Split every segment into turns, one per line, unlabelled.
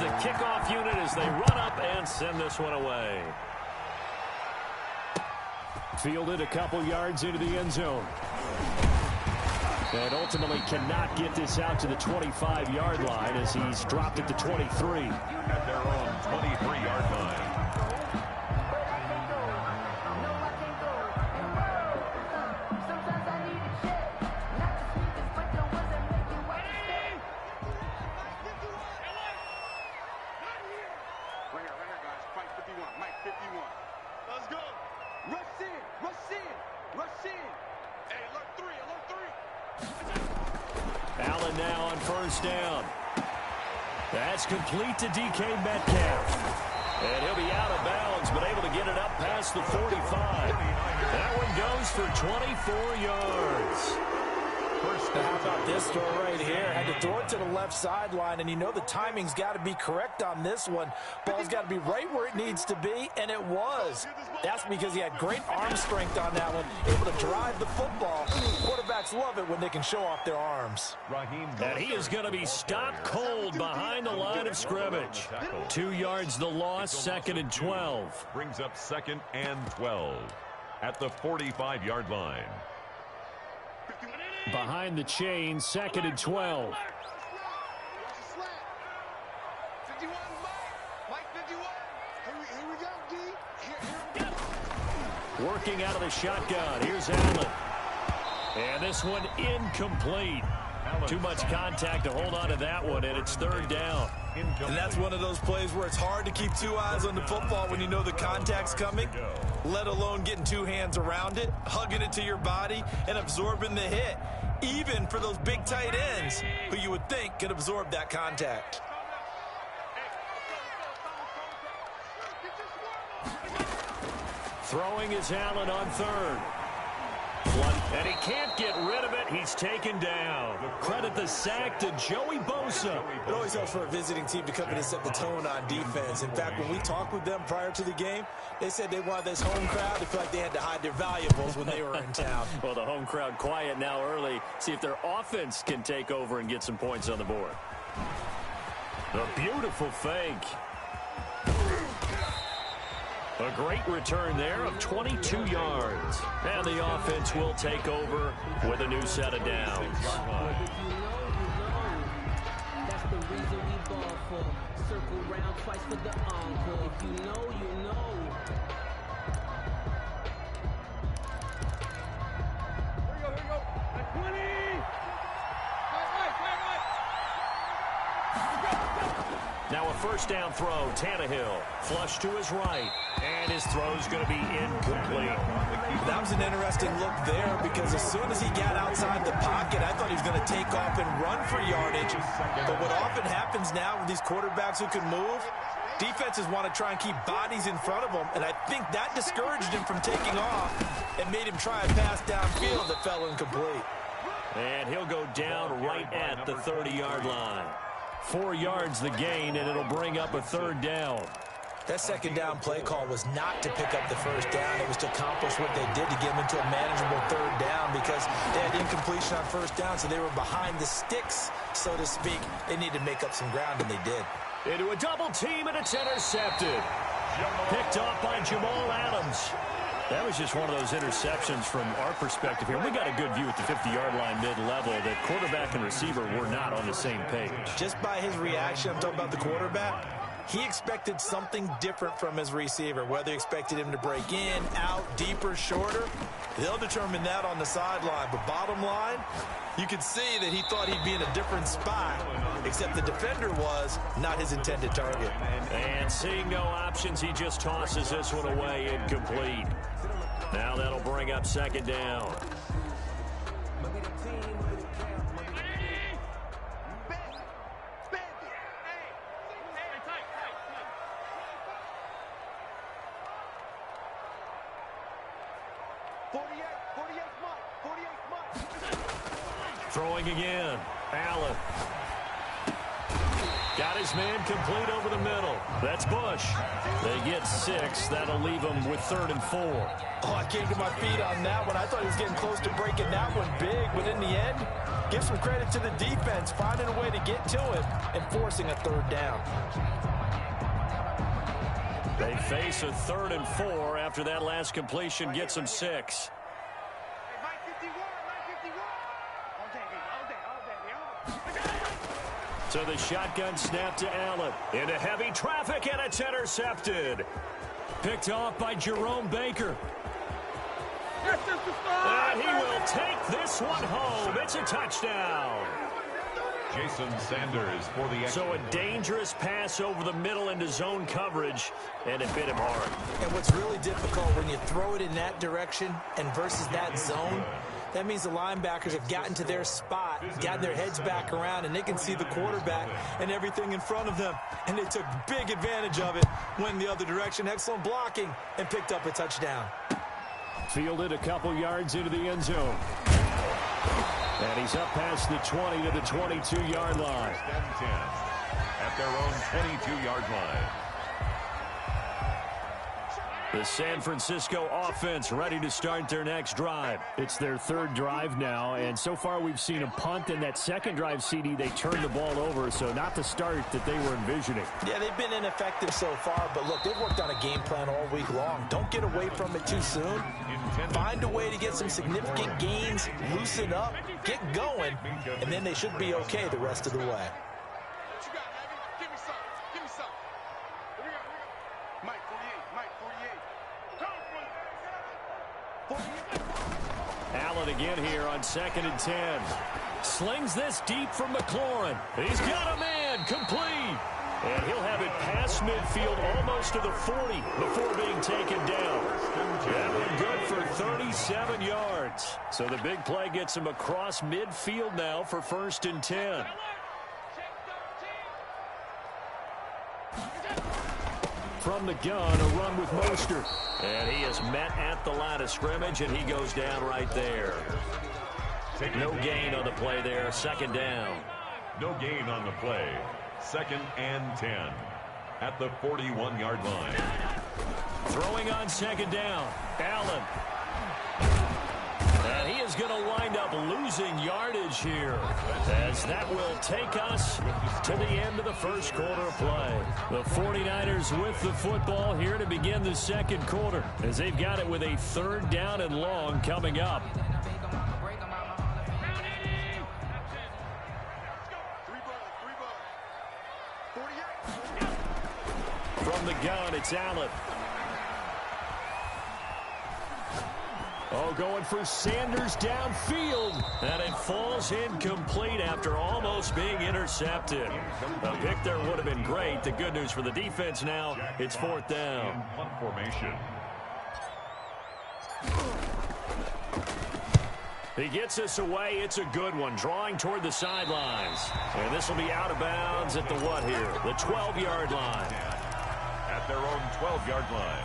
the kickoff unit as they run up and send this one away. Fielded a couple yards into the end zone. And ultimately cannot get this out to the 25-yard line as he's dropped it to 23.
At their own 23-yard line.
Allen now on first down. That's complete to DK Metcalf. And he'll be out of bounds, but able to get it up past the 45. That one goes for 24 yards.
How about this throw right here? Had to throw it to the left sideline, and you know the timing's got to be correct on this one. Ball's got to be right where it needs to be, and it was. That's because he had great arm strength on that one, able to drive the football. Quarterbacks love it when they can show off their arms.
And he is going to be stopped cold behind the line of scrimmage. 2 yards the loss, 2nd and 12.
Brings up 2nd and 12 at the 45-yard line.
Behind the chain, 2nd and 12. Working out of the shotgun. Here's Allen. And this one incomplete. Too much contact to hold on to that one, and it's 3rd down.
And that's one of those plays where it's hard to keep 2 eyes on the football when you know the contact's coming, let alone getting 2 hands around it, hugging it to your body, and absorbing the hit, even for those big tight ends who you would think could absorb that contact.
Throwing is Allen on 3rd. And he can't get rid of it. He's taken down. Credit the sack to Joey Bosa.
It always helps for a visiting team to come in and set the tone on defense. In fact, when we talked with them prior to the game, they said they wanted this home crowd to feel like they had to hide their valuables when they were in town.
Well, the home crowd quiet now early. See if their offense can take over and get some points on the board. A beautiful fake. A great return there of 22 yards. And the offense will take over with a new set of downs.
That's the reason we ball for. Circle round twice for the encore. If you know, you know.
Here we go. At 20.
Now a first down throw. Tannehill flush to his right. And his throw's going to be incomplete.
That was an interesting look there because as soon as he got outside the pocket, I thought he was going to take off and run for yardage. But what often happens now with these quarterbacks who can move, defenses want to try and keep bodies in front of them. And I think that discouraged him from taking off and made him try a pass downfield that fell incomplete.
And he'll go down right at the 30-yard line. 4 yards the gain, and it'll bring up a 3rd down.
That 2nd down play call was not to pick up the 1st down. It was to accomplish what they did to get them into a manageable 3rd down because they had incompletion on 1st down, so they were behind the sticks, so to speak. They needed to make up some ground, and they did.
Into a double team, and it's intercepted. Picked off by Jamal Adams. That was just one of those interceptions from our perspective here. We got a good view at the 50-yard line mid-level that quarterback and receiver were not on the same page.
Just by his reaction, I'm talking about the quarterback, he expected something different from his receiver, whether he expected him to break in, out, deeper, shorter. They'll determine that on the sideline. But bottom line, you could see that he thought he'd be in a different spot, except the defender was not his intended target.
And seeing no options, he just tosses this one away incomplete. Now that'll bring up 2nd down. Throwing again. Allen. Got his man complete over the middle. That's Bush. They get 6. That'll leave them with 3rd and 4.
Oh, I came to my feet on that one. I thought he was getting close to breaking that one big, but in the end, give give some credit to the defense, finding a way to get to him and forcing a third down.
They face a 3rd and 4 after that last completion gets them 6. So the shotgun snap to Allen. Into heavy traffic, and it's intercepted. Picked off by Jerome Baker. And he will take this one home. It's a touchdown.
Jason Sanders for the extra.
So a dangerous pass over the middle into zone coverage, and it bit him hard.
And what's really difficult when you throw it in that direction and versus that zone, that means the linebackers have gotten to their spot, gotten their heads back around, and they can see the quarterback and everything in front of them. And they took big advantage of it, went the other direction. Excellent blocking, and picked up a touchdown.
Fielded a couple yards into the end zone. And he's up past the 20 to the 22-yard line.
10 at their own 22-yard line.
The San Francisco offense ready to start their next drive. It's their 3rd drive now, and so far we've seen a punt, and that second drive, CD, they turned the ball over, so not the start that they were envisioning.
Yeah, they've been ineffective so far, but look, they've worked on a game plan all week long. Don't get away from it too soon. Find a way to get some significant gains, loosen up, get going, and then they should be okay the rest of the way.
Allen again here on 2nd and 10. Slings this deep from McLaurin. He's got a man, complete. And he'll have it past midfield almost to the 40 before being taken down. That one good for 37 yards. So the big play gets him across midfield now for 1st and 10. From the gun, a run with Mostert. And he is met at the line of scrimmage, and he goes down right there. No gain on the play there. 2nd down.
No gain on the play. 2nd and 10 at the 41-yard line.
Throwing on 2nd down. Allen. And he is going to wind up losing yardage here, as that will take us to the end of the 1st quarter of play. The 49ers with the football here to begin the 2nd quarter, as they've got it with a 3rd down and long coming up. From the gun, it's Allen. Oh, going for Sanders downfield. And it falls incomplete after almost being intercepted. A pick there would have been great. The good news for the defense now, it's 4th down.
Punt formation.
He gets us away. It's a good one. Drawing toward the sidelines. And this will be out of bounds at the what here? The 12-yard line.
At their own 12-yard line.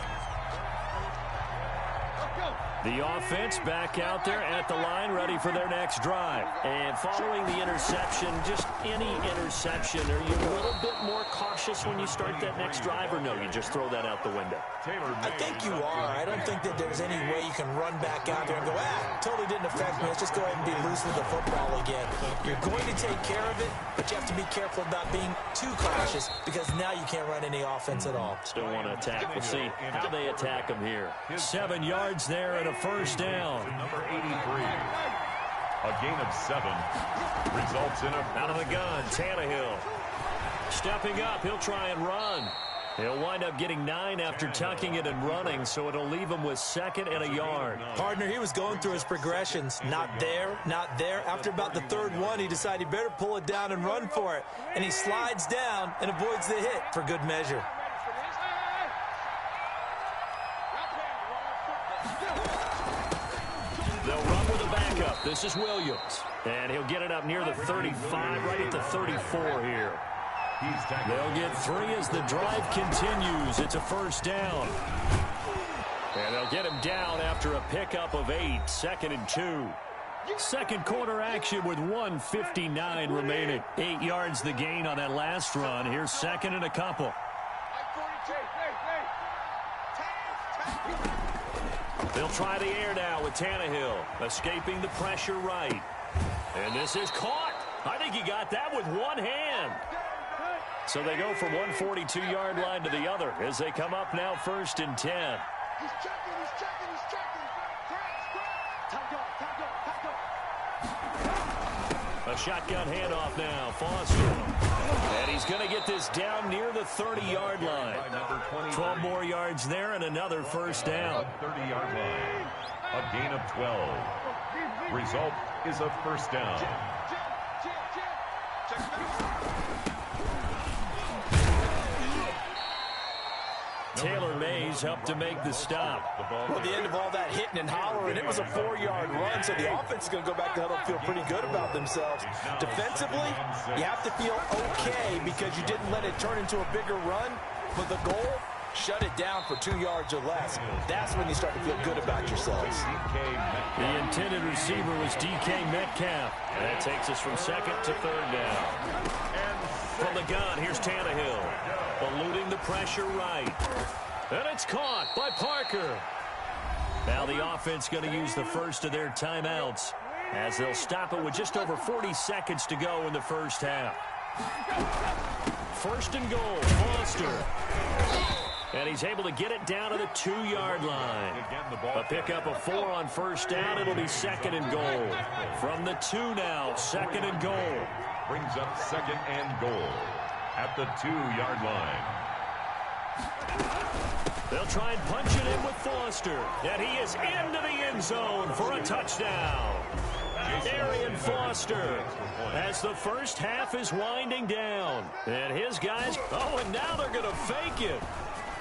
The offense back out there at the line, ready for their next drive. And following the interception, just any interception, are you a little bit more cautious when you start that next drive, or no, you just throw that out the window?
I think you are. I don't think that there's any way you can run back out there and go, totally didn't affect me. Let's just go ahead and be loose with the football again. You're going to take care of it, but you have to be careful about being too cautious, because now you can't run any offense at all.
Still want to attack. We'll see how they attack them here. 7 yards there and a 1st down.
Number 83. A gain of 7 results in a...
Out of the gun, Tannehill. Stepping up, he'll try and run. He'll wind up getting 9 after tucking it and running, so it'll leave him with 2nd and a yard.
Partner, he was going through his progressions. Not there, not there. After about the 3rd one, he decided he better pull it down and run for it. And he slides down and avoids the hit for good measure.
They'll run with a backup. This is Williams. And he'll get it up near the 35, right at the 34 here. They'll get 3 as the drive continues. It's a 1st down. And they'll get him down after a pickup of 8, 2nd and 2. 2nd quarter action with 1:59 remaining. 8 yards the gain on that last run. Here's 2nd and a couple. They'll try the air now with Tannehill, escaping the pressure right. And this is caught. I think he got that with one hand. So they go from 142-yard line to the other as they come up now 1st and 10.
He's checking.
A shotgun handoff now. Foster. And he's going to get this down near the 30-yard line. 12 more yards there and another first down.
30-yard line. A gain of 12. Result is a first down.
Taylor Mays up to make the stop.
Well, the end of all that hitting and hollering, it was a 4-yard run, so the offense is going to go back to huddle and feel pretty good about themselves. Defensively, you have to feel okay because you didn't let it turn into a bigger run, but the goal, shut it down for 2 yards or less. That's when you start to feel good about yourselves.
The intended receiver was DK Metcalf. And that takes us from 2nd to 3rd down. From the gun, here's Tannehill. Eluding the pressure right. And it's caught by Parker. Now the offense going to use the first of their timeouts as they'll stop it with just over 40 seconds to go in the first half. 1st and goal, Foster. And he's able to get it down to the 2-yard line. A pickup of 4 on first down. It'll be 2nd and goal. From the 2 now, 2nd and goal.
Brings up 2nd and goal at the 2-yard line.
They'll try and punch it in with Foster. And he is into the end zone for a touchdown. Arian Foster as the first half is winding down. And his guys, and now they're going to fake it.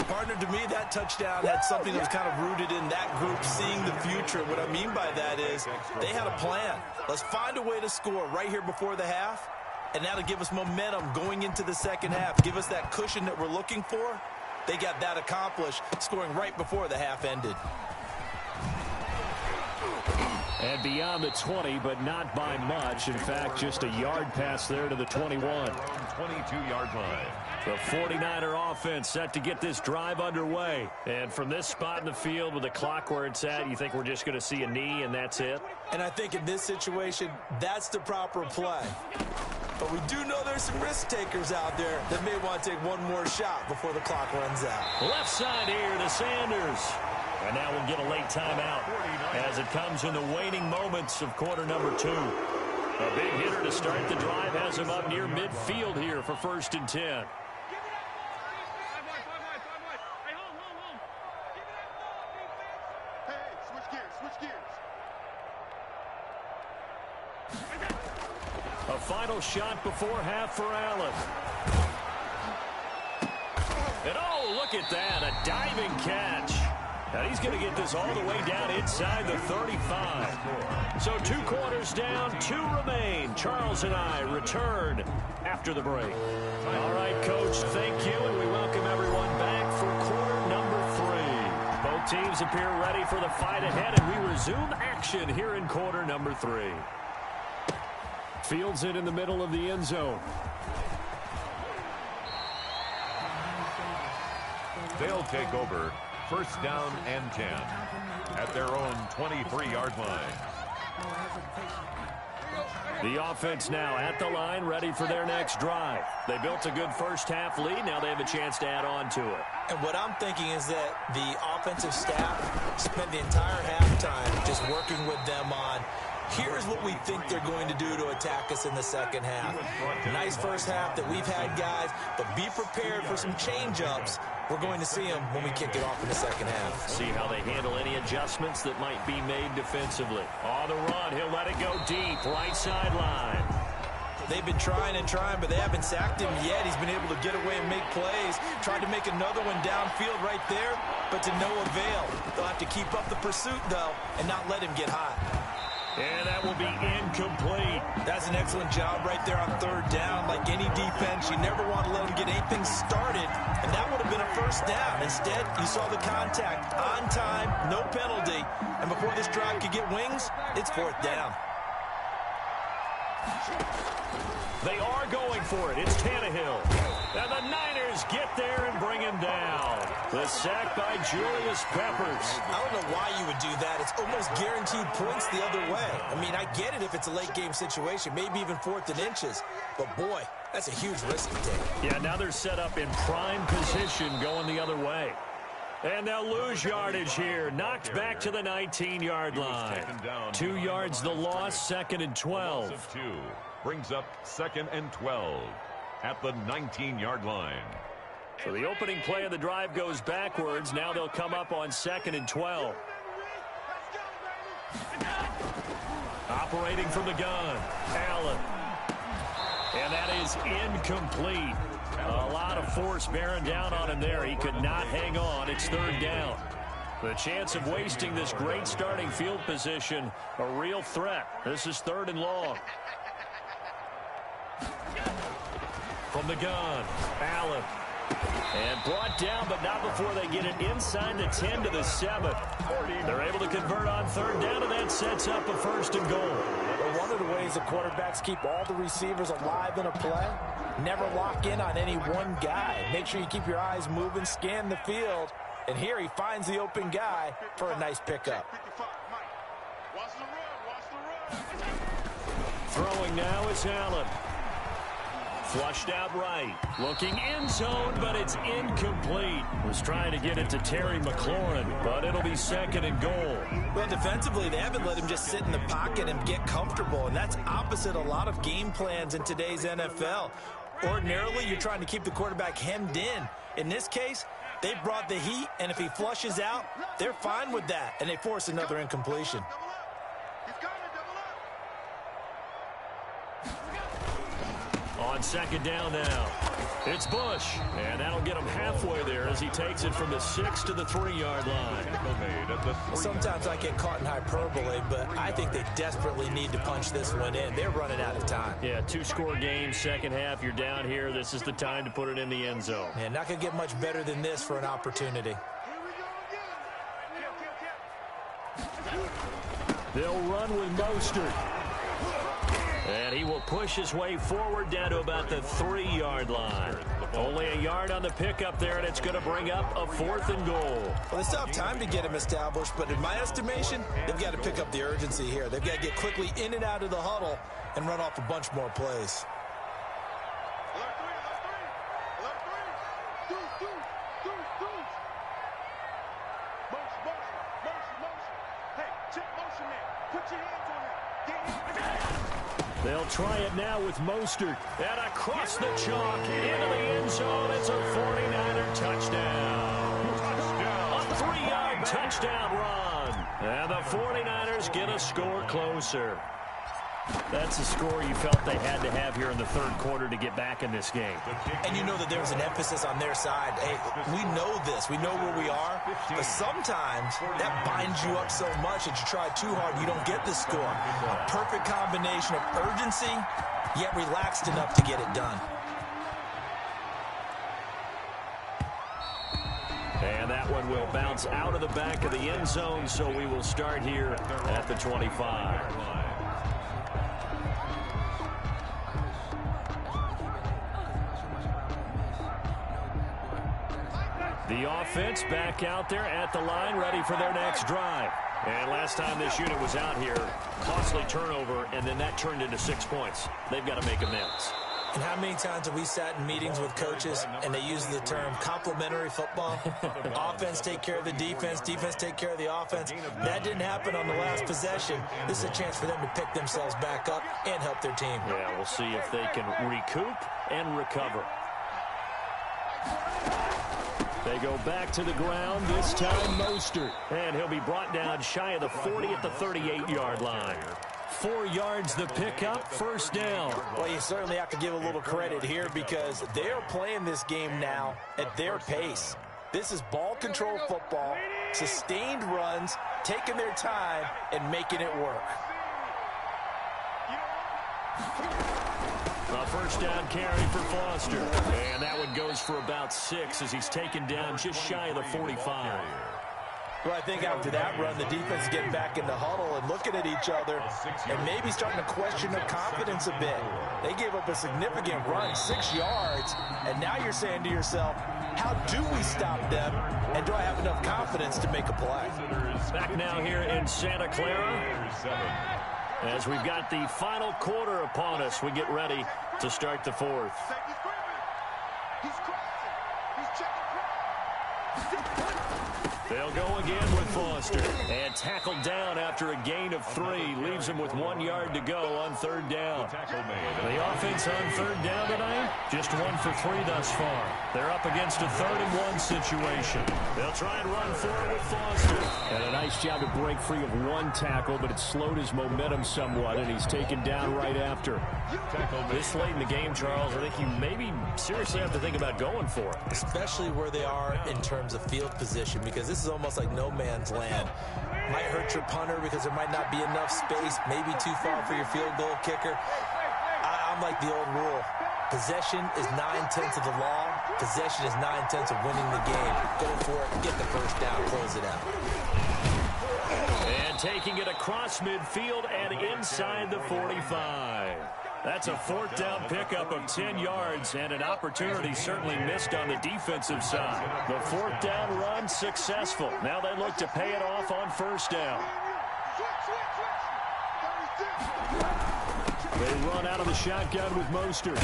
Partner, to me, that touchdown had something that was kind of rooted in that group seeing the future. What I mean by that is they had a plan. Let's find a way to score right here before the half, and that'll give us momentum going into the second half. Give us that cushion that we're looking for. They got that accomplished, scoring right before the half ended.
And beyond the 20, but not by much. In fact, just a yard pass there to the 21.
22-yard line.
The 49er offense set to get this drive underway. And from this spot in the field with the clock where it's at, you think we're just going to see a knee and that's it?
And I think in this situation, that's the proper play. But we do know there's some risk takers out there that may want to take one more shot before the clock runs out.
Left side here to Sanders. And now we'll get a late timeout as it comes in the waning moments of quarter number 2. A big hitter to start the drive has him up near midfield here for 1st and 10. A final shot before half for Allen. And look at that, a diving catch. And he's going to get this all the way down inside the 35. So 2 quarters down, 2 remain. Charles and I return after the break. All right, Coach, thank you, and we welcome everyone back for quarter number 3. Both teams appear ready for the fight ahead, and we resume action here in quarter number 3. Fields it in the middle of the end zone.
They'll take over 1st down and 10 at their own 23-yard line.
The offense now at the line, ready for their next drive. They built a good first half lead. Now they have a chance to add on to it.
And what I'm thinking is that the offensive staff spent the entire halftime just working with them on, here's what we think they're going to do to attack us in the second half. Nice first half that we've had, guys, but be prepared for some change-ups. We're going to see them when we kick it off in the second half.
See how they handle any adjustments that might be made defensively. On the run, he'll let it go deep, right sideline.
They've been trying and trying, but they haven't sacked him yet. He's been able to get away and make plays. Tried to make another one downfield right there, but to no avail. They'll have to keep up the pursuit, though, and not let him get hot.
And that will be incomplete.
That's an excellent job right there on 3rd down. Like any defense, you never want to let them get anything started, and that would have been a first down. Instead, you saw the contact on time, no penalty, and before this drive could get wings, it's 4th down.
They are going for it. It's Tannehill. And the Niners get there and bring him down. The sack by Julius Peppers.
I don't know why you would do that. It's almost guaranteed points the other way. I mean, I get it if it's a late game situation, maybe even 4th and inches. But, boy, that's a huge risk to take.
Yeah, now they're set up in prime position going the other way. And they'll lose yardage here. Knocked back to the 19-yard line. 2 yards the loss, 2nd and 12.
Brings up 2nd and 12 at the 19-yard line.
So the opening play of the drive goes backwards. Now they'll come up on 2nd and 12. Operating from the gun, Allen. And that is incomplete. A lot of force bearing down on him there. He could not hang on. It's 3rd down. The chance of wasting this great starting field position, a real threat. This is 3rd and long. From the gun, Allen. And brought down, but not before they get it inside the 10 to the 7. They're able to convert on 3rd down, and that sets up a 1st and goal.
Well, one of the ways the quarterbacks keep all the receivers alive in a play, never lock in on any one guy. Make sure you keep your eyes moving, scan the field, and here he finds the open guy for a nice pickup.
Throwing now is Allen. Flushed out right. Looking end zone, but it's incomplete. Was trying to get it to Terry McLaurin, but it'll be 2nd and goal.
Well, defensively, they haven't let him just sit in the pocket and get comfortable, and that's opposite a lot of game plans in today's NFL. Ordinarily, you're trying to keep the quarterback hemmed in. In this case, they brought the heat, and if he flushes out, they're fine with that, and they force another incompletion.
On 2nd down now, it's Bush, and that'll get him halfway there as he takes it from the 6 to the 3-yard line.
Sometimes I get caught in hyperbole, but I think they desperately need to punch this one in. They're running out of time.
Yeah, 2-score game, second half, you're down here. This is the time to put it in the end zone.
Yeah, not going to get much better than this for an opportunity.
They'll run with Mostert. And he will push his way forward down to about the 3-yard line. Only a yard on the pickup there, and it's going to bring up a 4th and goal.
Well, they still have time to get him established, but in my estimation, they've got to pick up the urgency here. They've got to get quickly in and out of the huddle and run off a bunch more plays.
They'll try it now with Mostert. And across the chalk, into the end zone. It's a 49er touchdown. A 3-yard touchdown run. And the 49ers get a score closer. That's a score you felt they had to have here in the 3rd quarter to get back in this game.
And you know that there was an emphasis on their side. Hey, we know this. We know where we are. But sometimes that binds you up so much that you try too hard, you don't get the score. A perfect combination of urgency, yet relaxed enough to get it done.
And that one will bounce out of the back of the end zone, so we will start here at the 25. The offense back out there at the line, ready for their next drive. And last time this unit was out here, costly turnover, and then that turned into 6 points. They've got to make amends.
And how many times have we sat in meetings with coaches and they use the term complementary football? Offense take care of the defense, defense take care of the offense. That didn't happen on the last possession. This is a chance for them to pick themselves back up and help their team.
Yeah, we'll see if they can recoup and recover. They go back to the ground, this time Mostert. And he'll be brought down shy of the 40 at the 38-yard line. 4 yards the pickup, 1st down.
Well, you certainly have to give a little credit here because they are playing this game now at their pace. This is ball control football, sustained runs, taking their time and making it work.
A 1st down carry for Foster. And that one goes for about 6 as he's taken down just shy of the 45.
Well, I think after that run, the defense is getting back in the huddle and looking at each other and maybe starting to question their confidence a bit. They gave up a significant run, 6 yards, and now you're saying to yourself, how do we stop them, and do I have enough confidence to make a play?
Back now here in Santa Clara, as we've got the final quarter upon us, we get ready to start the fourth. They'll go again with Foster. And tackled down after a gain of 3. Leaves him with 1 yard to go on 3rd down. The offense on 3rd down tonight, just 1 for 3 thus far. They're up against a 3rd and 1 situation. They'll try and run for it with Foster. And a nice job to break free of 1 tackle, but it slowed his momentum somewhat, and he's taken down right after. This late in the game, Charles, I think you maybe seriously have to think about going for it.
Especially where they are in terms of field position, because this is almost like no man's land. Might hurt your punter because there might not be enough space, maybe too far for your field goal kicker. I'm like the old rule. Possession is 9/10 of the law. Possession is 9/10 of winning the game. Go for it, get the first down, close it out.
And taking it across midfield and inside the 45. That's a 4th down pickup of 10 yards and an opportunity certainly missed on the defensive side. The 4th down run successful. Now they look to pay it off on 1st down. They run out of the shotgun with Mostert.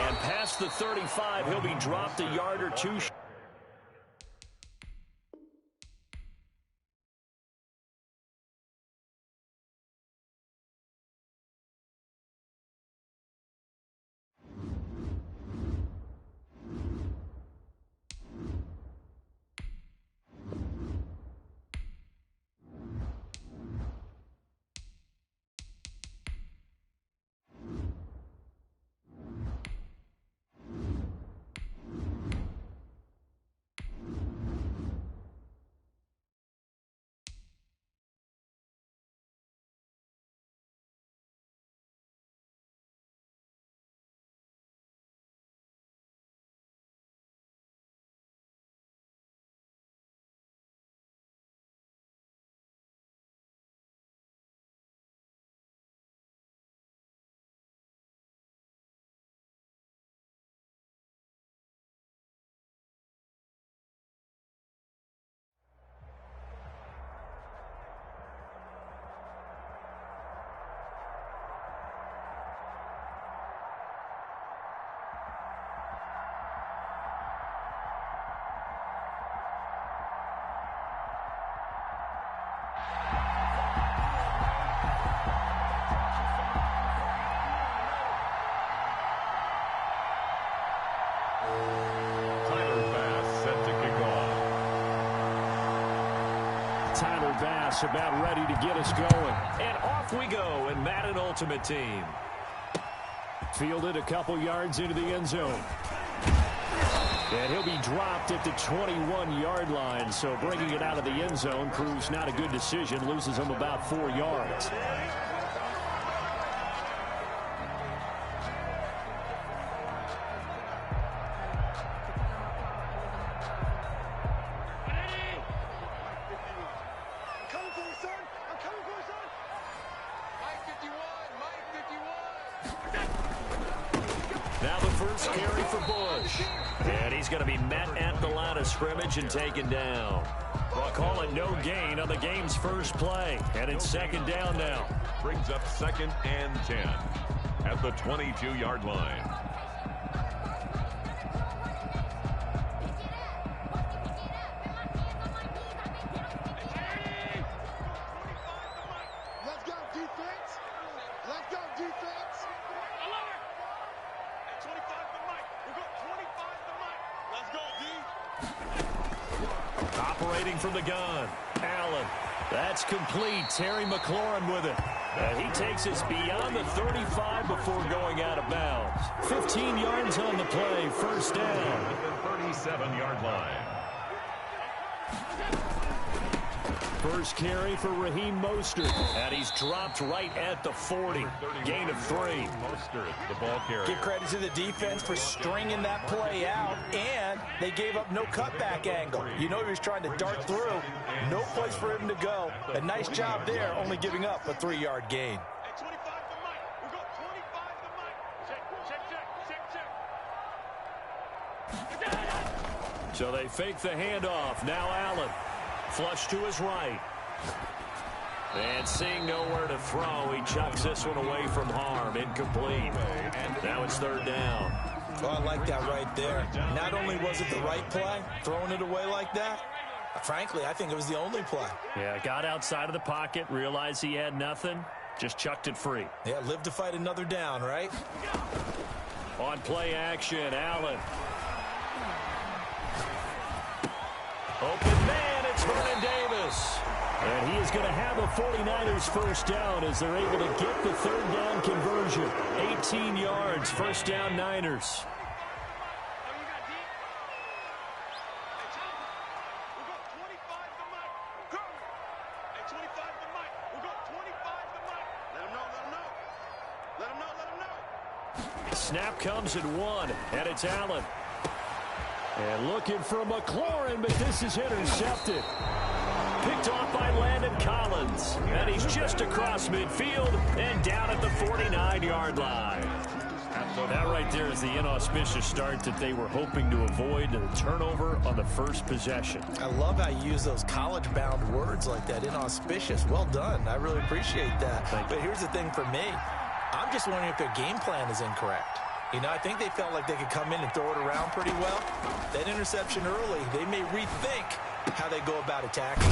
And past the 35, he'll be dropped a yard or 2. Tyler Bass about ready to get us going. And off we go in Madden Ultimate Team. Fielded a couple yards into the end zone. And he'll be dropped at the 21-yard line. So bringing it out of the end zone proves not a good decision. Loses him about 4 yards. Now the first carry for Bush. And he's going to be met at the line of scrimmage and taken down. We'll call it no gain on the game's first play. And it's 2nd down now.
Brings up 2nd and 10 at the 22-yard line.
Let's go, defense. Let's go, defense. I love it. At 25 the mic. We'll go 25 the mic. Let's go, D.
Operating from the gun. Allen. That's complete. Terry McLaurin with it. And he takes us beyond the 35 before going out of bounds. 15 yards on the play. 1st down.
At the 37-yard line.
First carry for Raheem Mostert, and he's dropped right at the 40. Gain of 3.
Mostert, the ball carrier.
Give credit to the defense for stringing that play out, and they gave up no cutback angle. You know he was trying to dart through. No place for him to go. A nice job there, only giving up a 3-yard gain.
At 25 to Mike. We've got 25 to Mike. Check.
So they fake the handoff. Now Allen. Flush to his right. And seeing nowhere to throw, he chucks this one away from harm. Incomplete. And now it's 3rd down.
Oh, I like that right there. Not only was it the right play, throwing it away like that, frankly, I think it was the only play.
Yeah, got outside of the pocket, realized he had nothing, just chucked it free.
Yeah, live to fight another down, right?
On play action, Allen. Open man, it's Vernon Davis. And he is going to have a 49ers first down as they're able to get the 3rd down conversion. 18 yards, first down Niners. Snap comes at 1, and it's Allen. And looking for McLaurin, but this is intercepted. Picked off by Landon Collins. And he's just across midfield and down at the 49-yard line. That right there is the inauspicious start that they were hoping to avoid, the turnover on the first possession.
I love how you use those college-bound words like that, inauspicious. Well done. I really appreciate that. But here's the thing for me. I'm just wondering if their game plan is incorrect. You know, I think they felt like they could come in and throw it around pretty well. That interception early, they may rethink how they go about attacking.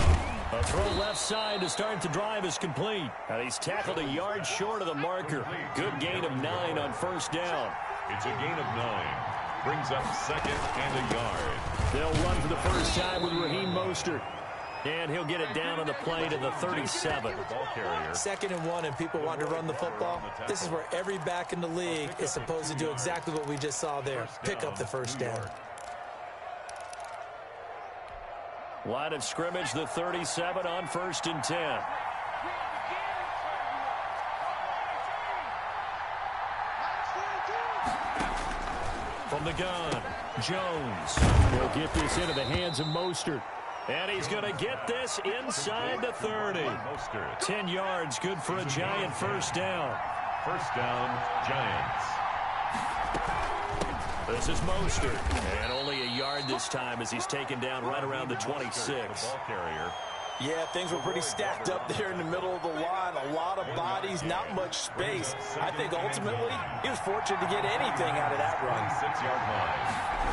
A throw left side to start the drive is complete. And he's tackled a yard short of the marker. Good gain of 9 on first down.
It's a gain of 9. Brings up 2nd and a yard.
They'll run for the first time with Raheem Mostert. And he'll get it down on the play to the 37.
Ball carrier.
2nd and 1, and people want to run the football. This is where every back in the league is supposed to do exactly what we just saw there. Pick up the first down.
Line of scrimmage, the 37 on 1st and 10. From the gun, Jones will get this into the hands of Mostert. And he's going to get this inside the 30. 10 yards, good for a Giant first down.
First down, Giants.
This is Mostert. And only a yard this time as he's taken down right around the 26.
Ball carrier.
Yeah, things were pretty stacked up there in the middle of the line. A lot of bodies, not much space. I think ultimately he was fortunate to get anything out of that run.
6-yard line.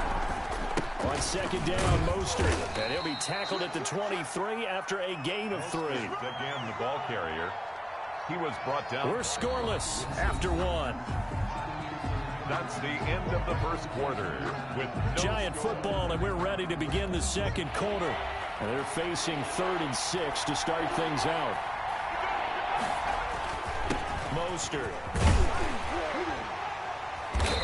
On 2nd down, Mostert. And he'll be tackled at the 23 after a gain of 3.
Again, the ball carrier. He was brought down.
We're scoreless after 1.
That's the end of the first quarter. With no
Giant football, and we're ready to begin the second quarter. And they're facing 3rd and 6 to start things out. Mostert.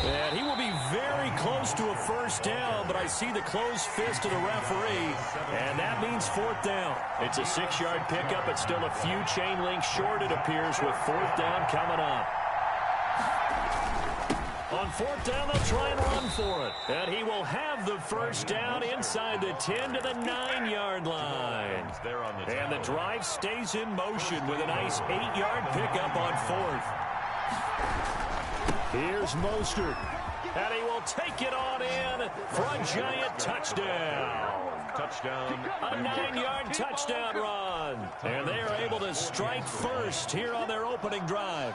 And he will be very close to a first down, but I see the closed fist of the referee, and that means 4th down. It's a 6-yard pickup. It's still a few chain links short, it appears, with 4th down coming up. On 4th down, they'll try and run for it. And he will have the first down inside the 10 to the 9-yard line. And the drive stays in motion with a nice 8-yard pickup on 4th. Here's Mostert. And he will take it on in for a Giant touchdown.
touchdown.
A 9-yard touchdown run. And they are able to strike first here on their opening drive.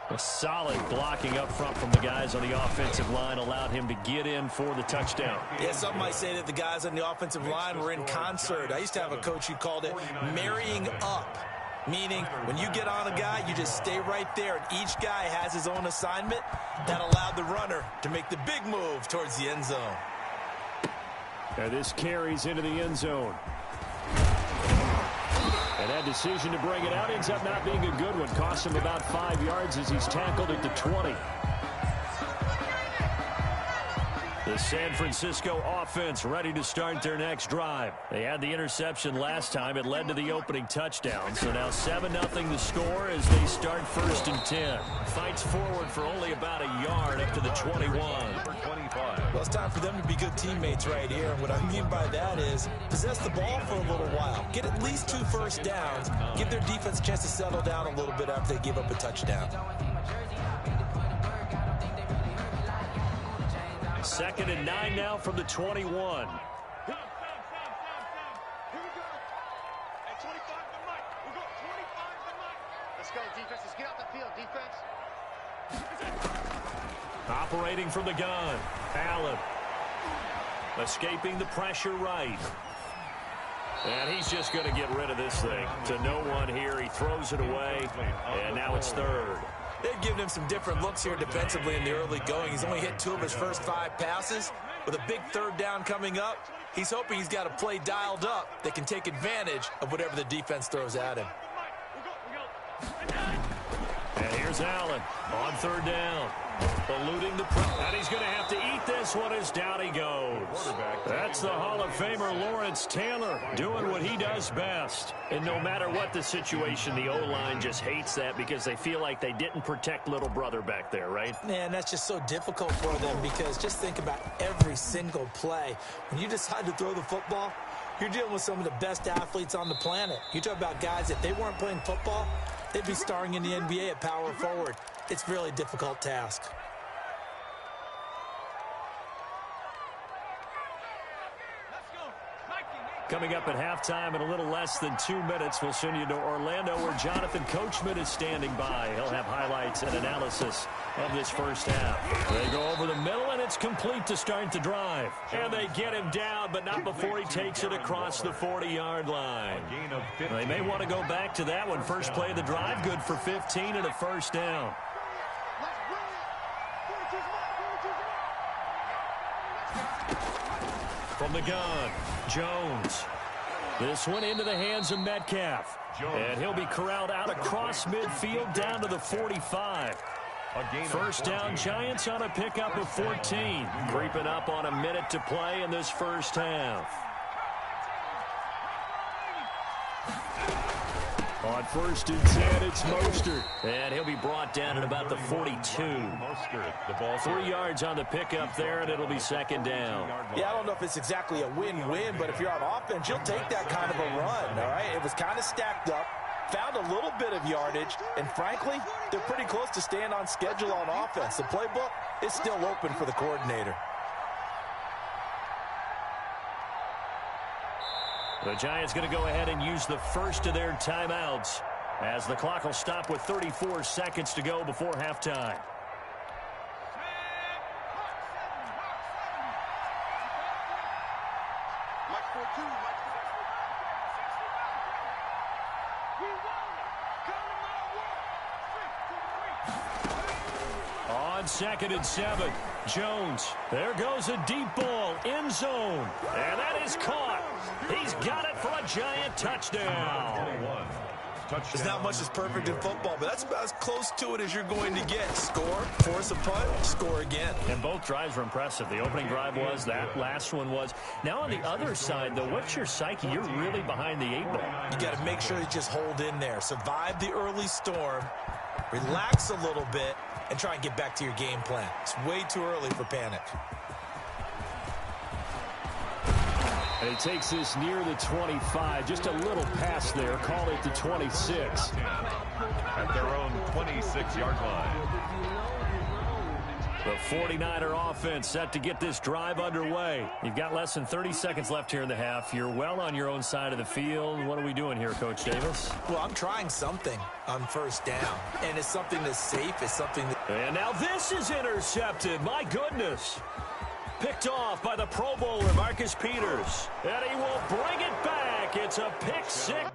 A solid blocking up front from the guys on the offensive line allowed him to get in for the touchdown.
Yeah, some might say that the guys on the offensive line were in concert. I used to have a coach who called it marrying up, meaning when you get on a guy, you just stay right there, and each guy has his own assignment. That allowed the runner to make the big move towards the end zone.
And this carries into the end zone. And that decision to bring it out ends up not being a good one. Costs him about 5 yards as he's tackled at the 20. The The San Francisco offense ready to start their next drive. They had the interception last time. It led to the opening touchdown. So now 7-0 the score as they start 1st and 10. Fights forward for only about a yard up to the 21.
Well, it's time for them to be good teammates right here. And what I mean by that is possess the ball for a little while. Get at least 2 first downs. Give their defense a chance to settle down a little bit after they give up a touchdown.
2nd and 9 now from the 21.
Here we go. At 25 to Mike. We'll go 25 to Mike. Let's go, defense. Let's get out the field, defense.
Operating from the gun. Allen. Escaping the pressure right. And he's just going to get rid of this thing. To no one here. He throws it away. And now it's 3rd.
They've given him some different looks here defensively in the early going. He's only hit 2 of his first 5 passes. With a big 3rd down coming up, he's hoping he's got a play dialed up that can take advantage of whatever the defense throws at him.
And here's Allen on 3rd down. Eluding the pressure. And he's going to have to eat this one as down he goes. That's the Hall of Famer Lawrence Taylor doing what he does best. And no matter what the situation, the O-line just hates that because they feel like they didn't protect little brother back there, right?
Man, that's just so difficult for them because just think about every single play. When you decide to throw the football, you're dealing with some of the best athletes on the planet. You talk about guys, if they weren't playing football, they'd be starring in the NBA at power forward. It's a really difficult task.
Coming up at halftime in a little less than 2 minutes, we'll send you to Orlando where Jonathan Coachman is standing by. He'll have highlights and analysis of this first half. They go over the middle, and it's complete to start the drive. And they get him down, but not before he takes it across the 40-yard line. They may want to go back to that one. First play of the drive, good for 15 and a first down. From the gun, Jones. This one into the hands of Metcalf. And he'll be corralled out across midfield down to the 45. First down, Giants on a pickup of 14. Creeping up on a minute to play in this first half. On 1st and 10, it's Mostert. And he'll be brought down at about the 42.
The ball
3 yards on the pickup there, and it'll be 2nd down.
Yeah, I don't know if it's exactly a win-win, but if you're on offense, you'll take that kind of a run, all right? It was kind of stacked up, found a little bit of yardage, and frankly, they're pretty close to staying on schedule on offense. The playbook is still open for the coordinator.
The Giants going to go ahead and use the first of their timeouts as the clock will stop with 34 seconds to go before halftime. On 2nd and 7, Jones. There goes a deep ball, end zone. And that is caught. He's got it for a Giant touchdown.
There's not much that's perfect in football, but that's about as close to it as you're going to get. Score, force a punt, score again.
And both drives were impressive. The opening drive was, that last one was. Now on the other side, though, what's your psyche? You're really behind the 8 ball.
You got to make sure you just hold in there. Survive the early storm, relax a little bit, and try and get back to your game plan. It's way too early for panic.
And he takes this near the 25. Just a little pass there. Call it the 26.
At their own 26-yard line.
The 49er offense set to get this drive underway. You've got less than 30 seconds left here in the half. You're well on your own side of the field. What are we doing here, Coach Davis?
Well, I'm trying something on first down. And it's something that's safe. It's something that...
And now this is intercepted. My goodness. Picked off by the Pro Bowler, Marcus Peters. And he will bring it back. It's a pick six.